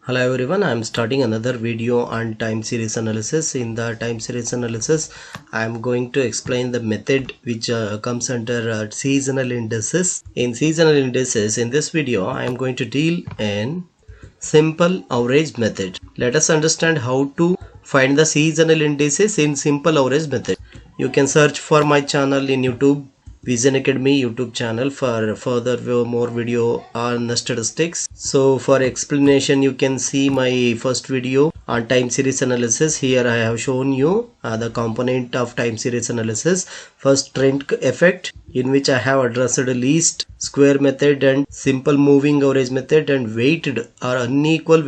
Hello everyone, I am starting another video on time series analysis. In the time series analysis, I am going to explain the method which comes under seasonal indices. In seasonal indices, in this video, I am going to deal in simple average method. Let us understand how to find the seasonal indices in simple average method. You can search for my channel in YouTube, Vision Academy YouTube channel, for further more video on the statistics. So for explanation, you can see my first video on time series analysis. Here I have shown you the component of time series analysis. First, trend effect, in which I have addressed least square method and simple moving average method and weighted or unequal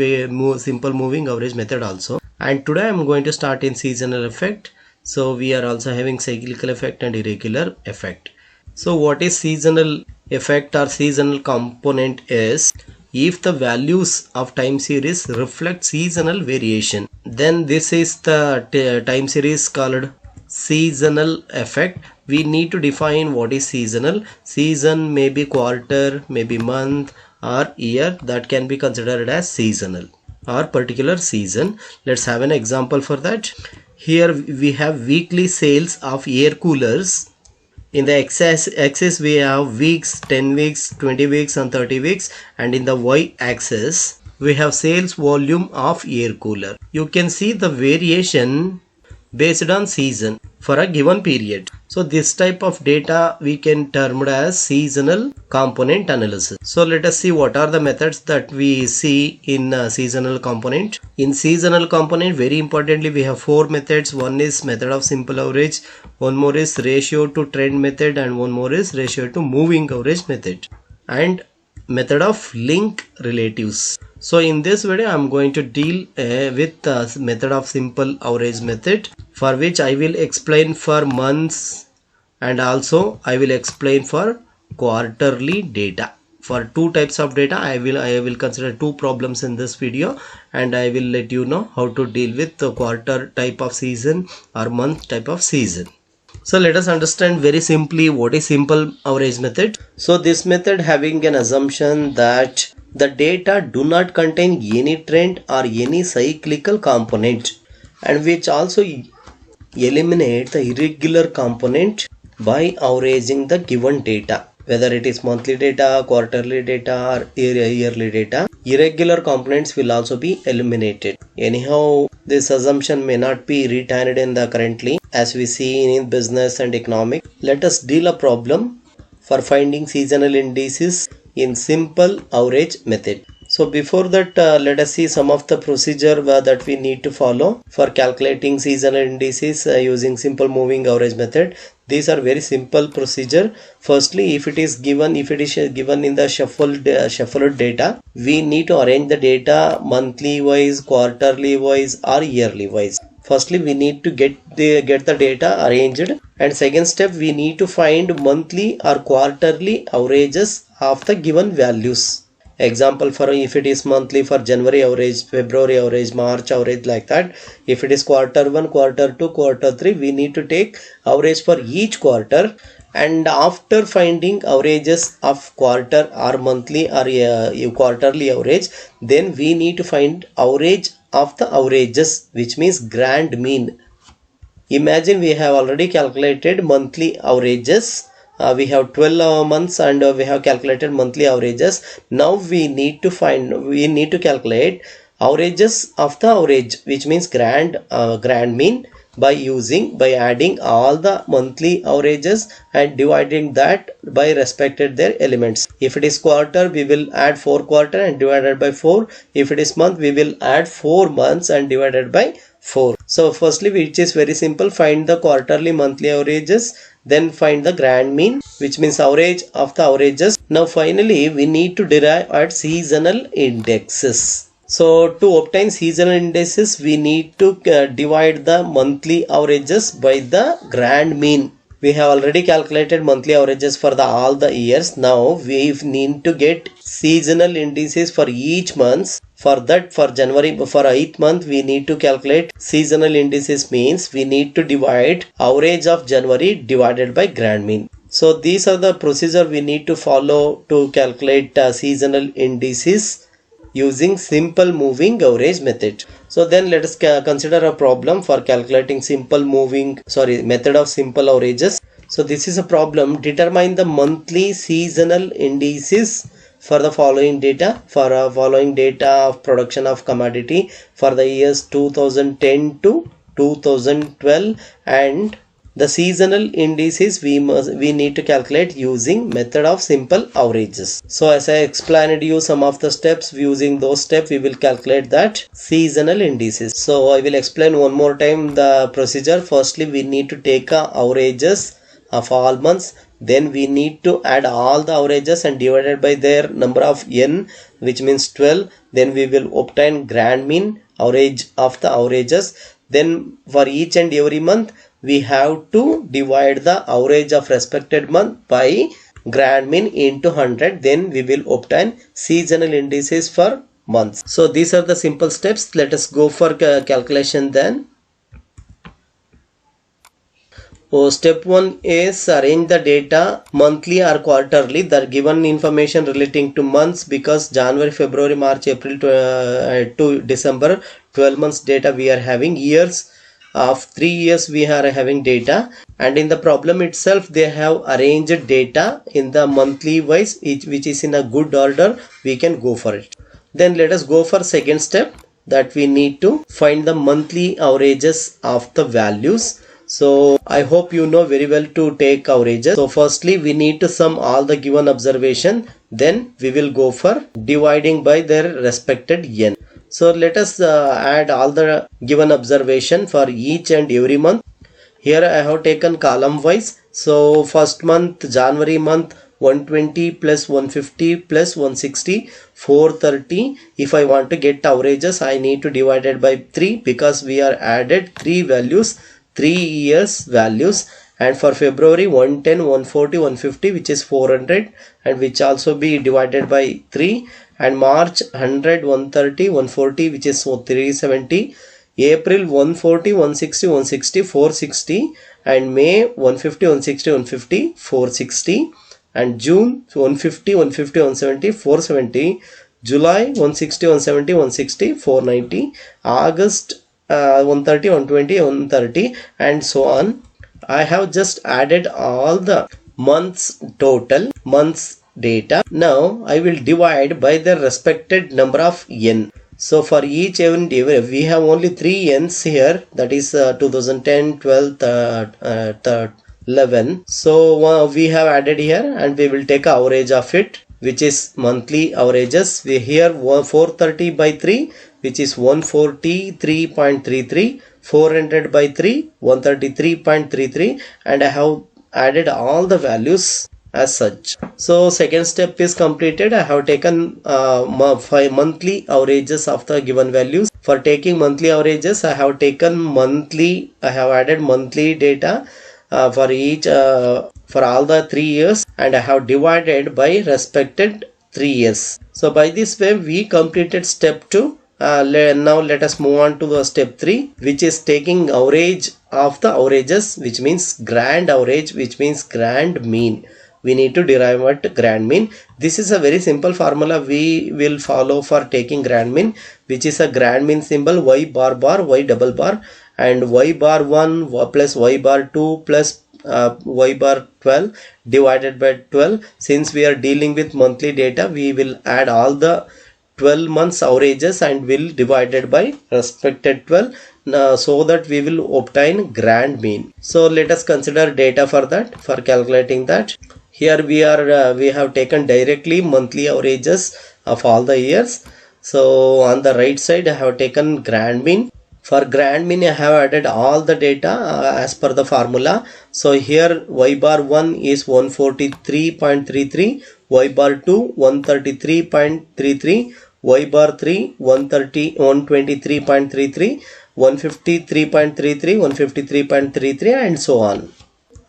simple moving average method also. And today I am going to start in seasonal effect. So we are also having cyclical effect and irregular effect. So what is seasonal effect or seasonal component is, if the values of time series reflect seasonal variation, then this is the time series called seasonal effect. We need to define what is seasonal. Season may be quarter, maybe month or year, that can be considered as seasonal or particular season. Let's have an example for that. Here we have weekly sales of air coolers. In the x-axis we have weeks, 10 weeks, 20 weeks and 30 weeks, and in the y-axis we have sales volume of air cooler. You can see the variation based on season for a given period. So this type of data we can term it as seasonal component analysis. So let us see what are the methods that we see in seasonal component. In seasonal component, very importantly, we have four methods. One is method of simple average, one more is ratio to trend method, and one more is ratio to moving average method, and method of link relatives. So in this video I am going to deal with the method of simple average method, for which I will explain for months and also I will explain for quarterly data. For two types of data I will consider two problems in this video, and I will let you know how to deal with the quarter type of season or month type of season. So let us understand very simply what is simple average method. So this method having an assumption that the data do not contain any trend or any cyclical component, and which also eliminate the irregular component by averaging the given data, whether it is monthly data, quarterly data or yearly data. Irregular components will also be eliminated. Anyhow, this assumption may not be retained in the currently, as we see in business and economic. Let us deal a problem for finding seasonal indices in simple average method. So before that, let us see some of the procedure that we need to follow for calculating seasonal indices using simple moving average method. These are very simple procedure. Firstly, if it is given in the shuffled data, we need to arrange the data monthly wise, quarterly wise or yearly wise. Firstly, we need to get the data arranged, and second step, we need to find monthly or quarterly averages of the given values. Example, for if it is monthly, for January average, February average, March average, like that. If it is quarter 1, quarter 2, quarter 3, we need to take average for each quarter, and after finding averages of quarter or monthly or quarterly average, then we need to find average of the averages, which means grand mean. Imagine we have already calculated monthly averages. We have 12 months and we have calculated monthly averages. Now we need to calculate averages of the average, which means grand mean, by adding all the monthly averages and dividing that by respected their elements. If it is quarter, we will add 4 quarter and divided by 4. If it is month, we will add 4 months and divided by 4. So firstly, which is very simple, find the quarterly monthly averages, then find the grand mean, which means average of the averages. Now finally, we need to derive at seasonal indexes. So to obtain seasonal indices, we need to divide the monthly averages by the grand mean. We have already calculated monthly averages for all the years. Now we need to get seasonal indices for each month. For that, for January, for 8th month, we need to calculate seasonal indices, means we need to divide average of January divided by grand mean. So these are the procedure we need to follow to calculate seasonal indices using simple moving average method. So then let us consider a problem for calculating method of simple averages. So this is a problem. Determine the monthly seasonal indices for the following data, of production of commodity for the years 2010 to 2012, and the seasonal indices we need to calculate using method of simple averages. So as I explained you some of the steps, using those steps we will calculate that seasonal indices. So I will explain one more time the procedure. Firstly, we need to take averages of all months. Then we need to add all the averages and divided by their number of n, which means 12. Then we will obtain grand mean average of the averages. Then for each and every month we have to divide the average of respected month by grand mean into 100. Then we will obtain seasonal indices for months. So these are the simple steps. Let us go for calculation then. So step 1 is arrange the data monthly or quarterly. The given information relating to months, because January, February, March, April to December, 12 months data we are having. Years of 3 years we are having data, and in the problem itself they have arranged data in the monthly wise, which is in a good order. We can go for it. Then let us go for second step, that we need to find the monthly averages of the values. So I hope you know very well to take averages. So firstly we need to sum all the given observation, then we will go for dividing by their respected n. So let us add all the given observation for each and every month. Here I have taken column wise. So first month, January month, 120 plus 150 plus 160, 430. If I want to get averages, I need to divide it by 3, because we are added 3 values, 3 years values. And for February, 110, 140, 150, which is 400, and which also be divided by 3. And March, 100, 130, 140, which is 370. April, 140, 160, 160, 460. And May, 150, 160, 150, 460. And June, 150, 150, 170, 470. July, 160, 170, 160, 490. August, 130, 120, 130, and so on. I have just added all the months total, months data. Now I will divide by the respected number of n. So for each and every, we have only 3 n's here, that is 2010, 12, 11. So we have added here, and we will take average of it, which is monthly averages. We here 430 by 3, which is 143.33, 400 by 3, 133.33, and I have added all the values as such. So second step is completed. I have taken 5 monthly averages of the given values. For taking monthly averages, I have added monthly data for each for all the 3 years, and I have divided by respected 3 years. So by this way we completed step 2. Now let us move on to the step 3, which is taking average of the averages, which means grand average, which means grand mean. We need to derive what grand mean. This is a very simple formula we will follow for taking grand mean, which is a grand mean symbol y bar bar, y double bar, and y bar 1 plus y bar 2 plus y bar 12 divided by 12. Since we are dealing with monthly data, we will add all the 12 months averages and will divided by respected 12, so that we will obtain grand mean. So let us consider data for that, for calculating that. Here we have taken directly monthly averages of all the years. So on the right side I have taken grand mean. For grand mean I have added all the data as per the formula. So here y bar 1 is 143.33, y bar 2 133.33, y bar 3 123.33, 153.33, 153.33, and so on.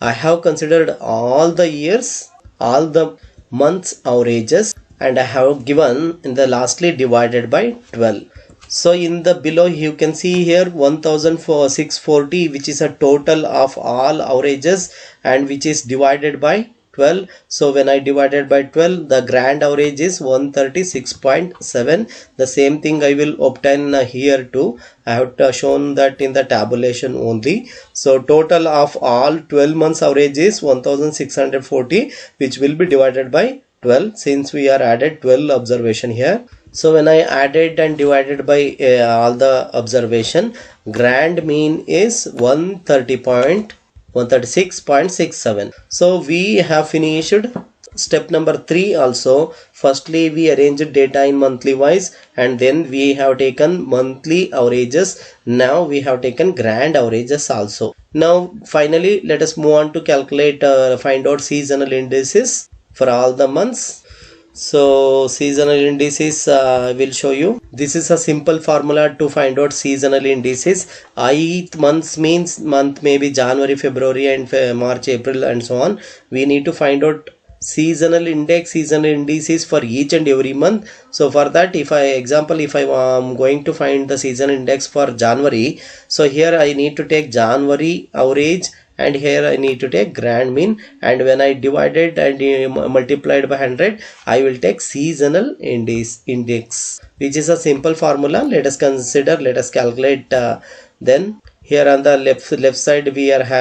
I have considered all the years, all the months averages, and I have given in the lastly divided by 12. So in the below you can see here 1640, which is a total of all averages and which is divided by 12. So when I divided by 12, the grand average is 136.7. The same thing I will obtain here too. I have shown that in the tabulation only. So total of all 12 months average is 1640, which will be divided by 12 since we are added 12 observation here. So when I added and divided by all the observation, grand mean is 136.67. So we have finished step number 3 also. Firstly, we arranged data in monthly wise, and then we have taken monthly averages. Now we have taken grand averages also. Now finally, let us move on to calculate find out seasonal indices for all the months. So seasonal indices I will show you. This is a simple formula to find out seasonal indices. Ith months means month maybe January, February and March, April and so on. We need to find out seasonal index, seasonal indices for each and every month. So for that, if I am going to find the season index for January, so here I need to take January average, and here I need to take grand mean, and when I divided and multiplied by 100, I will take seasonal index, which is a simple formula. Let us calculate. Then here on the left side we have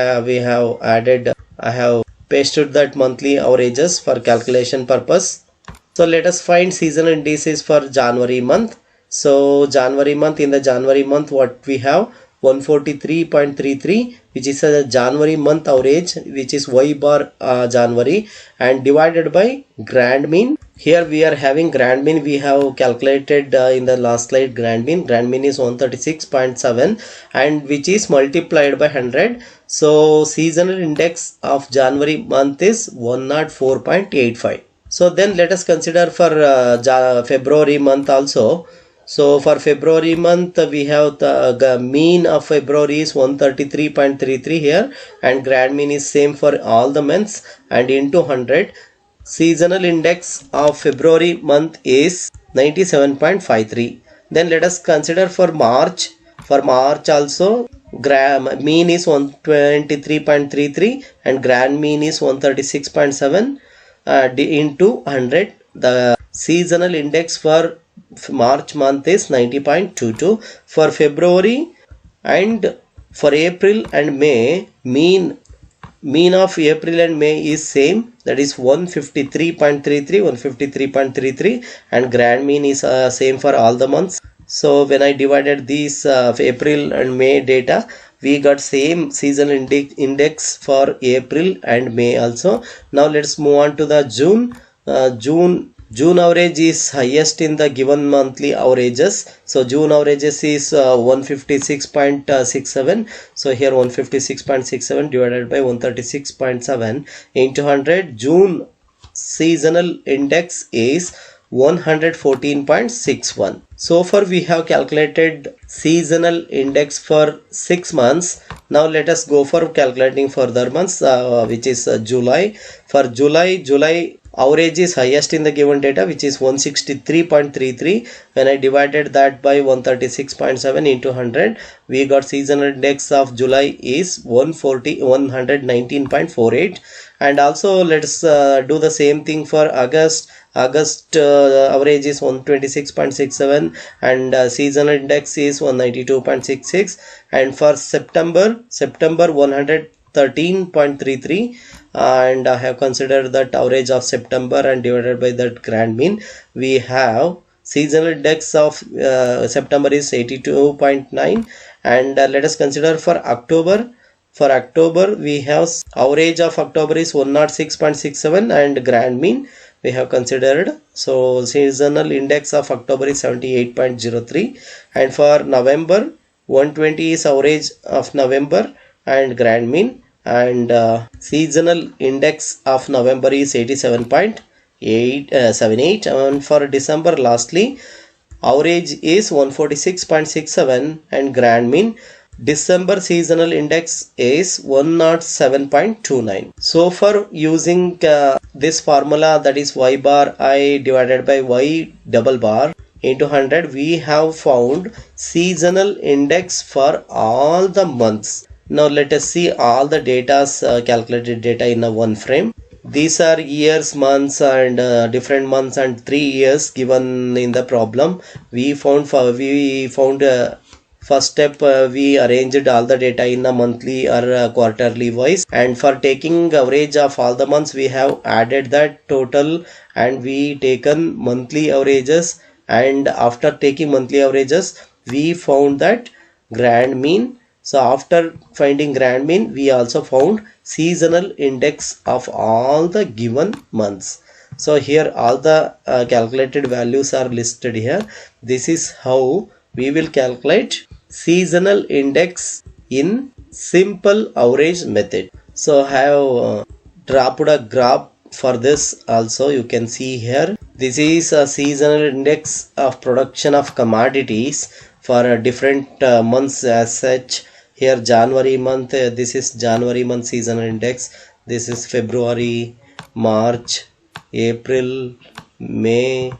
added, I have pasted that monthly averages for calculation purpose. So let us find seasonal indices for January month. So January month, in the January month what we have, 143.33, which is a January month average, which is y bar January, and divided by grand mean. Here we are having grand mean. We have calculated in the last slide grand mean. Grand mean is 136.7, and which is multiplied by 100. So seasonal index of January month is 104.85. So then let us consider for February month also. So for February month we have the mean of February is 133.33 here, and grand mean is same for all the months, and into 100. Seasonal index of February month is 97.53. Then let us consider for March. For March also, mean is 123.33 and grand mean is 136.7 into 100. The seasonal index for March month is 90.22. For February and for April and May, mean of April and May is same, that is 153.33, and grand mean is same for all the months. So when I divided these April and May data, we got same seasonal index for April and May also. Now let's move on to the June. June average is highest in the given monthly averages. So June averages is 156.67. So here 156.67 divided by 136.7 into 100. June seasonal index is 114.61. So far we have calculated seasonal index for 6 months. Now let us go for calculating further months, which is July. For July average is highest in the given data, which is 163.33. When I divided that by 136.7 into 100, we got seasonal index of July is 119.48. And also let's do the same thing for August. Average is 126.67 and seasonal index is 192.66. And for September 113.33, and I have considered that average of September and divided by that grand mean. We have seasonal index of September is 82.9. And let us consider for October. For October we have average of October is 106.67 and grand mean we have considered. So seasonal index of October is 78.03. And for November, 120 is average of November and grand mean, and seasonal index of November is 87.78. And for December lastly, average is 146.67 and grand mean. December seasonal index is 107.29. So for using this formula, that is y bar I divided by y double bar into 100, we have found seasonal index for all the months. Now let us see all the calculated data in a one frame. These are years, months, and different months and 3 years given in the problem. We found first step, we arranged all the data in a monthly or quarterly wise, and for taking average of all the months we have added that total, and we taken monthly averages, and after taking monthly averages we found that grand mean. So after finding grand mean, we also found seasonal index of all the given months. So here all the calculated values are listed here. This is how we will calculate seasonal index in simple average method. So I have dropped a graph for this also. You can see here. This is a seasonal index of production of commodities for different months as such. Here January month, this is January month seasonal index. This is February, March, April, May,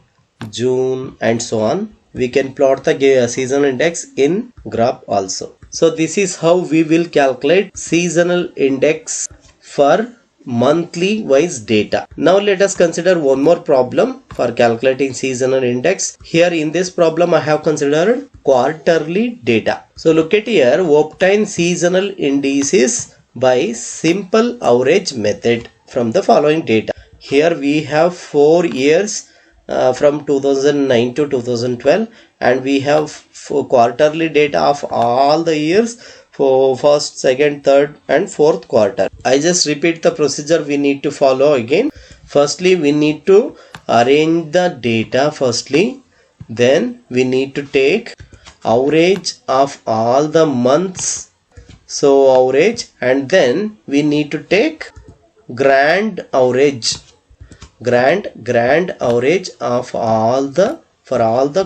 June, and so on. We can plot the seasonal index in graph also. So this is how we will calculate seasonal index for monthly wise data. Now let us consider one more problem for calculating seasonal index. Here in this problem I have considered quarterly data. So look at here, obtain seasonal indices by simple average method from the following data. Here we have 4 years from 2009 to 2012, and we have quarterly data of all the years for first, second, third, and fourth quarter. I just repeat the procedure we need to follow again. Firstly, we need to arrange the data firstly. Then we need to take average of all the months. So average, and then we need to take grand average. Grand average of all the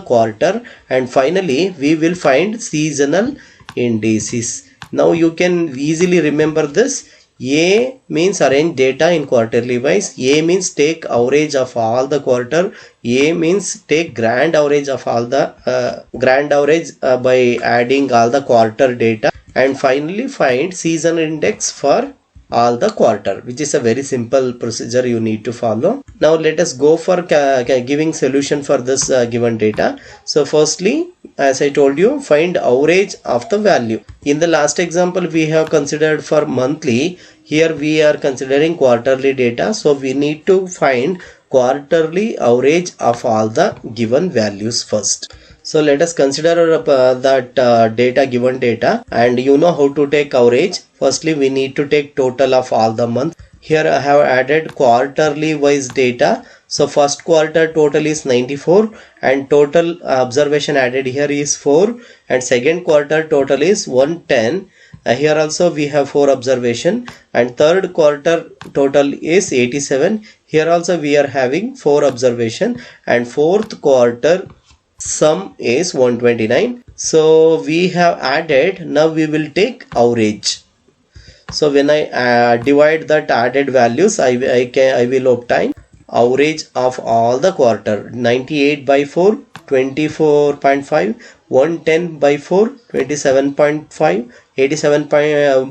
quarter, and finally we will find seasonal indices. Now you can easily remember this. A means arrange data in quarterly wise. A means take average of all the quarter. A means take grand average of all the by adding all the quarter data, and finally find seasonal index for all the quarter, which is a very simple procedure you need to follow. Now let us go for giving solution for this given data. So firstly, as I told you, find average of the value. In the last example we have considered for monthly. Here we are considering quarterly data, so we need to find quarterly average of all the given values first. So let us consider that data, given data, and you know how to take average. Firstly, we need to take total of all the months. Here I have added quarterly wise data. So first quarter total is 94, and total observation added here is 4, and second quarter total is 110. Here also we have 4 observation, and third quarter total is 87. Here also we are having 4 observation, and fourth quarter sum is 129. So we have added. Now we will take average. So when I divide that added values, I will obtain average of all the quarter. 98 by 4, 24.5, 110 by 4, 27.5, 87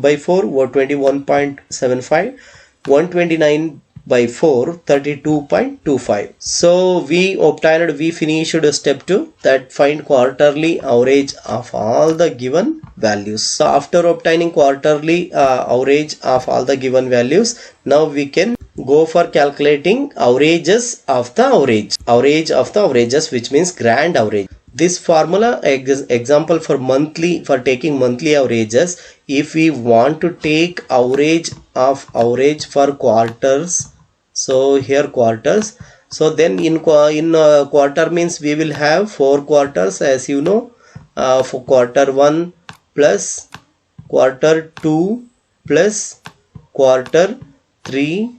by 4, 21.75, 129 by 4, 32.25. So we finished step 2, that find quarterly average of all the given values. So after obtaining quarterly average of all the given values, now we can go for calculating averages of the average of the averages, which means grand average. This formula example for taking monthly averages. If we want to take average for quarters, so here quarters, so then in quarter means we will have 4 quarters, as you know, for quarter 1 plus quarter 2 plus quarter 3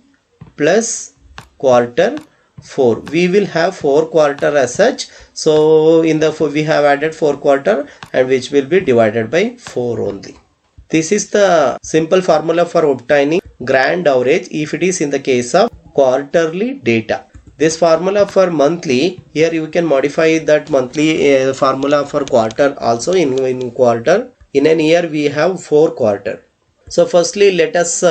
plus quarter 4. We will have 4 quarter as such. So in the we have added 4 quarter, and which will be divided by 4 only. This is the simple formula for obtaining grand average if it is in the case of quarterly data. This formula for monthly, here you can modify that monthly formula for quarter also. In quarter, in an year we have 4 quarter. So firstly let us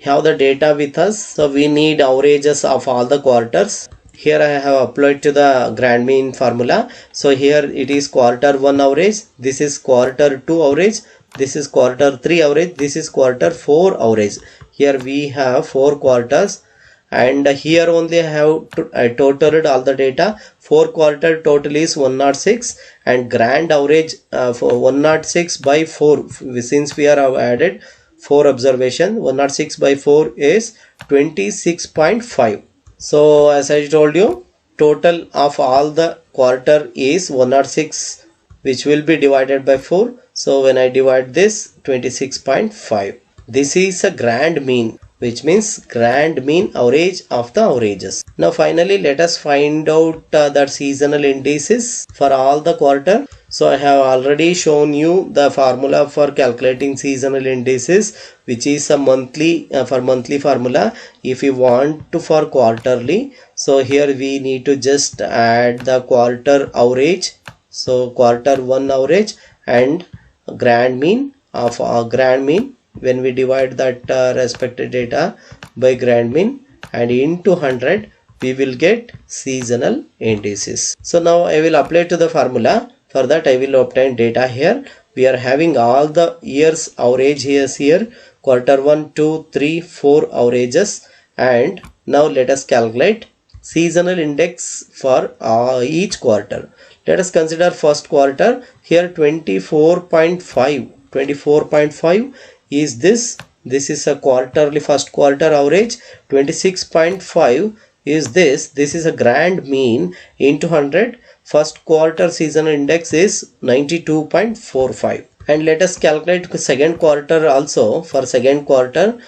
have the data with us. So we need averages of all the quarters. Here I have applied to the grand mean formula. So here it is quarter 1 average, this is quarter 2 average, this is quarter 3 average, this is quarter 4 average. Here we have 4 quarters, and here only I totaled all the data. 4 quarter total is 106, and grand average for 106 by 4, since we are added 4 observation, 106 by 4 is 26.5. So as I told you, total of all the quarter is 106, which will be divided by 4. So when I divide this, 26.5. This is a grand mean, which means grand mean average of the averages. Now finally let us find out the seasonal indices for all the quarter. So I have already shown you the formula for calculating seasonal indices, which is a monthly for monthly formula. If you want to for quarterly, so here we need to just add the quarter average. So quarter 1 average and grand mean of grand mean. When we divide that respective data by grand mean and into 100, we will get seasonal indices. So now I will apply to the formula. For that I will obtain data here. We are having all the years average here, quarter 1, 2, 3, 4 averages, and now let us calculate seasonal index for each quarter. Let us consider first quarter. Here 24.5 is this is a quarterly first quarter average. 26.5 is this is a grand mean into 100. First quarter seasonal index is 92.45. And let us calculate second quarter also. For second quarter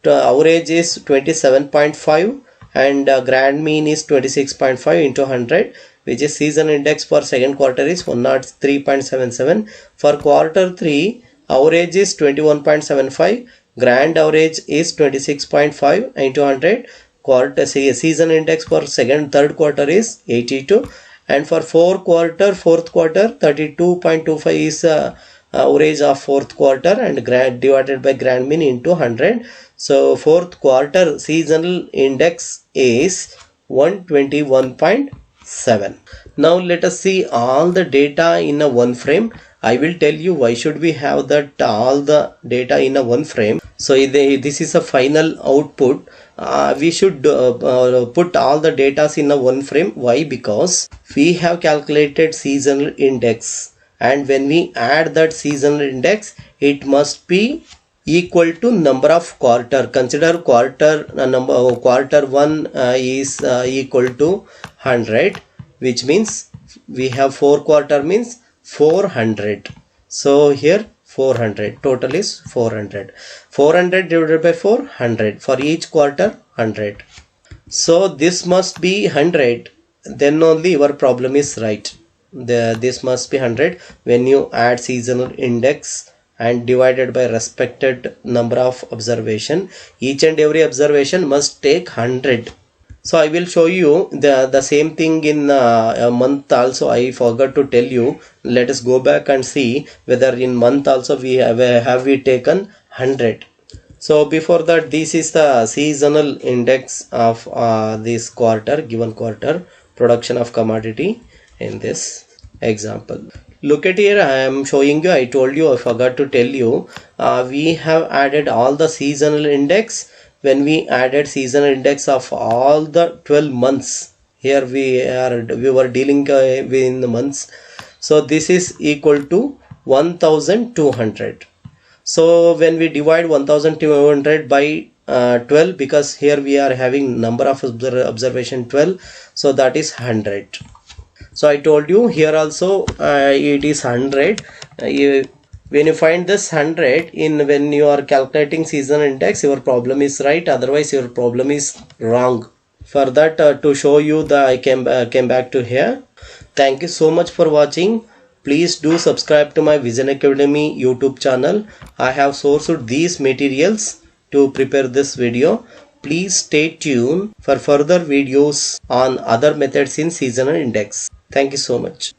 the average is 27.5 and grand mean is 26.5 into 100, which is season index for second quarter is 103.77. For quarter 3 average is 21.75, grand average is 26.5 into 100. Quarter season index for third quarter is 82, and for fourth quarter 32.25 is average of fourth quarter and divided by grand mean into 100. So fourth quarter seasonal index is 121.7. Now let us see all the data in a one frame. I will tell you why should we have that all the data in a one frame. So this is a final output. We should put all the data in a one frame. Why? Because we have calculated seasonal index, and when we add that seasonal index, it must be equal to number of quarter. Consider quarter quarter 1 is equal to 100, which means we have 4 quarter means 400. So here 400, total is 400. 400 divided by 400, for each quarter 100. So this must be 100, then only your problem is right. This must be 100 when you add seasonal index and divided by respected number of observation. Each and every observation must take 100. So I will show you the same thing in a month also. I forgot to tell you. Let us go back and see whether in month also we have we taken 100. So before that, this is the seasonal index of this quarter, given quarter, production of commodity in this example. Look at here, I am showing you. I told you, I forgot to tell you, we have added all the seasonal index. When we added seasonal index of all the 12 months, here we were dealing with the months. So this is equal to 1200. So when we divide 1200 by 12, because here we are having number of observation 12, so that is 100. So I told you here also it is 100. When you find this 100 when you are calculating seasonal index, your problem is right, otherwise your problem is wrong. For that to show you I came back to here. Thank you so much for watching. Please do subscribe to my Vision Academy YouTube channel. I have sourced these materials to prepare this video. Please stay tuned for further videos on other methods in seasonal index. Thank you so much.